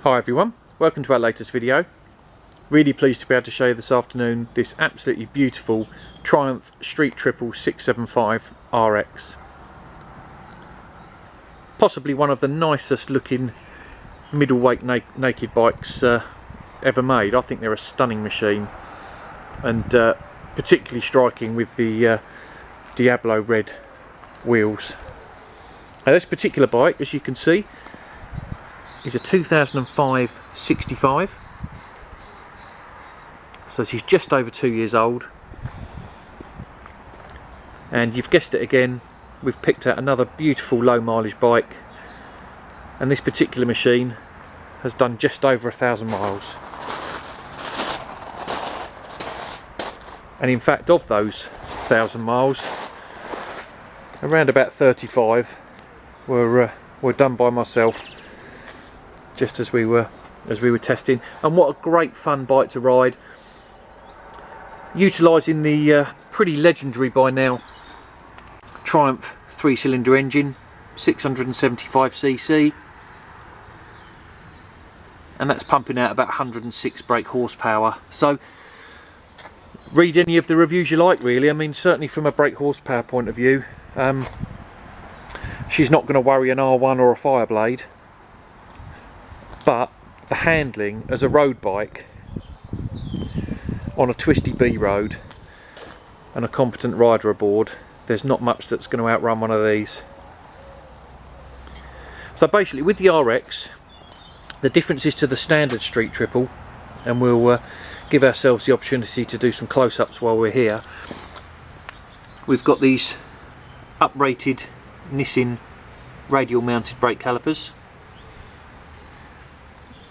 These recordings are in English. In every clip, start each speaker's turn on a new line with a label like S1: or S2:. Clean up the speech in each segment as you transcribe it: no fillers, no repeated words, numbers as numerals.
S1: Hi everyone, welcome to our latest video. Really pleased to be able to show you this afternoon this absolutely beautiful Triumph Street Triple 675 RX. Possibly one of the nicest looking middleweight naked bikes ever made. I think they're a stunning machine, and particularly striking with the Diablo red wheels. Now this particular bike, as you can see, is a 2005 65, so she's just over 2 years old, and you've guessed it again, we've picked out another beautiful low mileage bike, and this particular machine has done just over 1,000 miles, and in fact of those 1,000 miles, around about 35 were done by myself, just as we were testing. And what a great fun bike to ride, utilising the pretty legendary by now Triumph 3-cylinder engine, 675cc, and that's pumping out about 106 brake horsepower. So read any of the reviews you like, really. I mean, certainly from a brake horsepower point of view, she's not going to worry an R1 or a Fireblade. But the handling as a road bike on a twisty B road and a competent rider aboard, there's not much that's going to outrun one of these. So basically with the RX, the difference is to the standard Street Triple, and we'll give ourselves the opportunity to do some close-ups while we're here. We've got these uprated Nissin radial mounted brake calipers,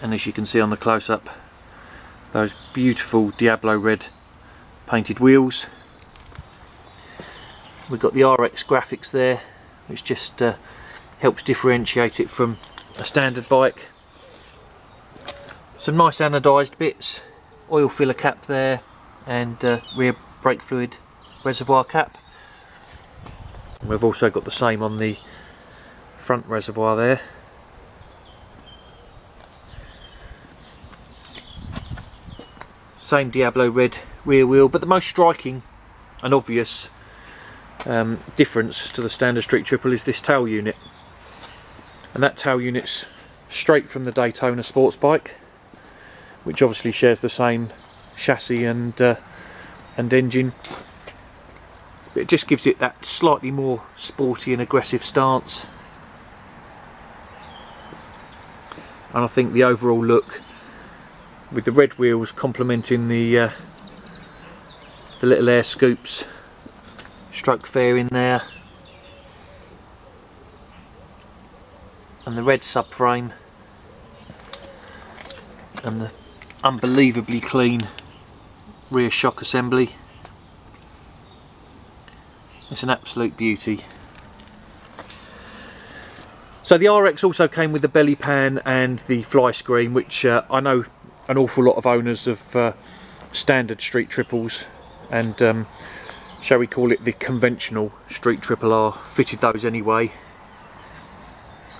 S1: and as you can see on the close-up, those beautiful Diablo red painted wheels. We've got the RX graphics there, which just helps differentiate it from a standard bike. Some nice anodised bits, oil filler cap there, and rear brake fluid reservoir cap. We've also got the same on the front reservoir there. Same Diablo red rear wheel, but the most striking and obvious difference to the standard Street Triple is this tail unit, and that tail unit's straight from the Daytona sports bike, which obviously shares the same chassis and engine. It just gives it that slightly more sporty and aggressive stance, and I think the overall look, with the red wheels complementing the little air scoops, stroke fairing there, and the red subframe, and the unbelievably clean rear shock assembly. It's an absolute beauty. So the RX also came with the belly pan and the fly screen, which I know an awful lot of owners of standard Street Triples and shall we call it the conventional Street Triple R fitted those anyway.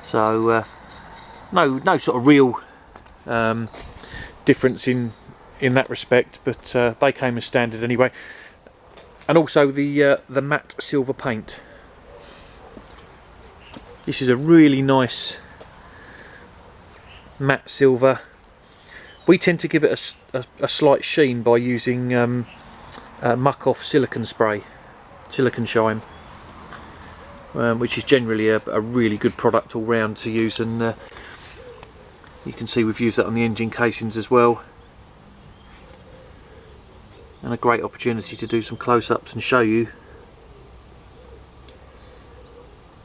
S1: So no sort of real difference in that respect, but they came as standard anyway. And also the matte silver paint. This is a really nice matte silver. We tend to give it a slight sheen by using muck off silicon spray, silicon shine, which is generally a really good product all round to use, and you can see we've used that on the engine casings as well, and a great opportunity to do some close-ups and show you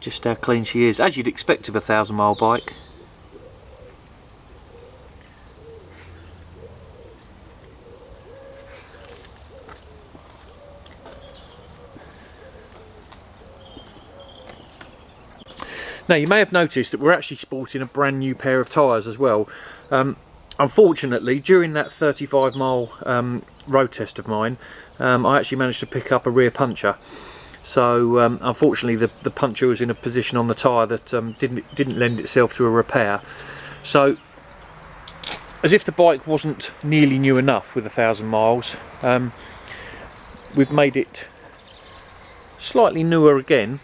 S1: just how clean she is, as you'd expect of a 1,000-mile bike. Now you may have noticed that we're actually sporting a brand new pair of tyres as well. Unfortunately, during that 35-mile road test of mine, I actually managed to pick up a rear puncture. So unfortunately the puncture was in a position on the tyre that didn't lend itself to a repair. So as if the bike wasn't nearly new enough with 1,000 miles, we've made it slightly newer again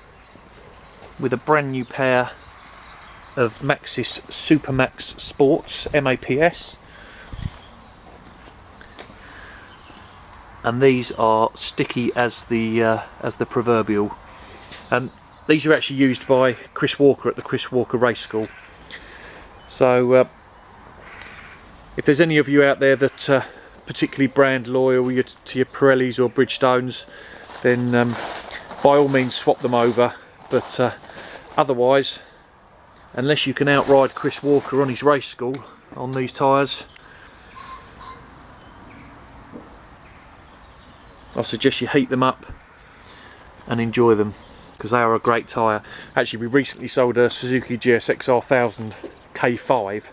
S1: with a brand new pair of Maxxis Supermax Sports MAPS, and these are sticky as the proverbial. These are actually used by Chris Walker at the Chris Walker Race School. So if there's any of you out there that particularly brand loyal to your Pirellis or Bridgestones, then by all means swap them over, but otherwise, unless you can outride Chris Walker on his race school on these tyres, I suggest you heat them up and enjoy them, because they are a great tyre. Actually, we recently sold a Suzuki GSX-R 1000 K5,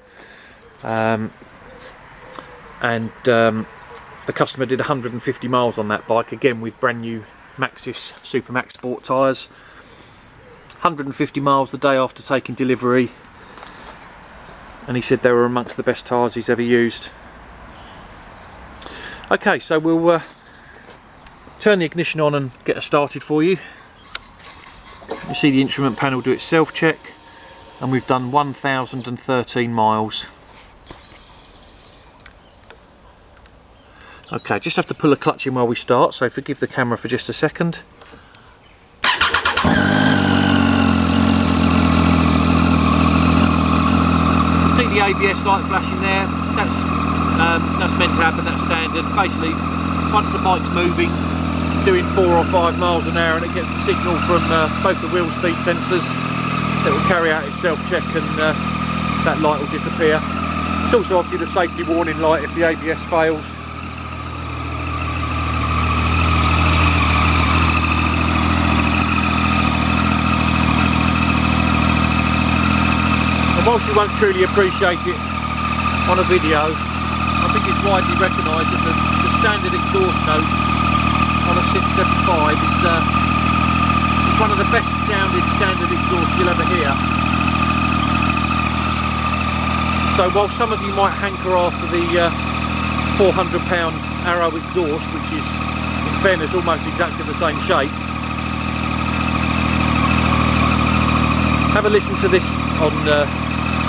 S1: and the customer did 150 miles on that bike, again with brand new Maxxis Supermax Sport tyres. 150 miles the day after taking delivery, and he said they were amongst the best tyres he's ever used. Okay, so we'll turn the ignition on and get us started for you. You see the instrument panel do its self-check, and we've done 1,013 miles. Okay, just have to pull a clutch in while we start, so forgive the camera for just a second. You can see the ABS light flashing there. That's meant to happen, that's standard. Basically, once the bike's moving, doing 4 or 5 miles an hour, and it gets a signal from both the wheel speed sensors, it will carry out its self-check, and that light will disappear. It's also obviously the safety warning light if the ABS fails. And whilst you won't truly appreciate it on a video, I think it's widely recognised that the standard exhaust note on a 675 is one of the best sounding standard exhausts you'll ever hear. So while some of you might hanker after the 400-pound Arrow exhaust, which is in fairness almost exactly the same shape, have a listen to this on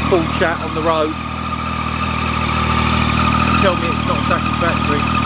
S1: full chat on the road and tell me it's not satisfactory.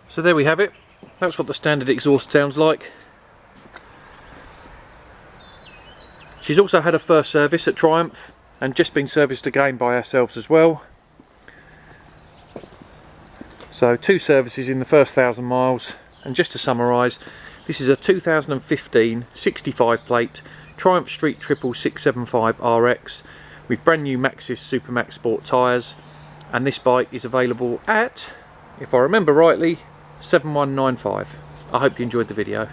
S1: So there we have it. That's what the standard exhaust sounds like. She's also had a first service at Triumph and just been serviced again by ourselves as well. So 2 services in the first 1,000 miles. And just to summarise, this is a 2015 65 plate Triumph Street Triple 675 RX with brand new Maxxis Supermax Sport tyres, and this bike is available at, if I remember rightly, 7195. I hope you enjoyed the video.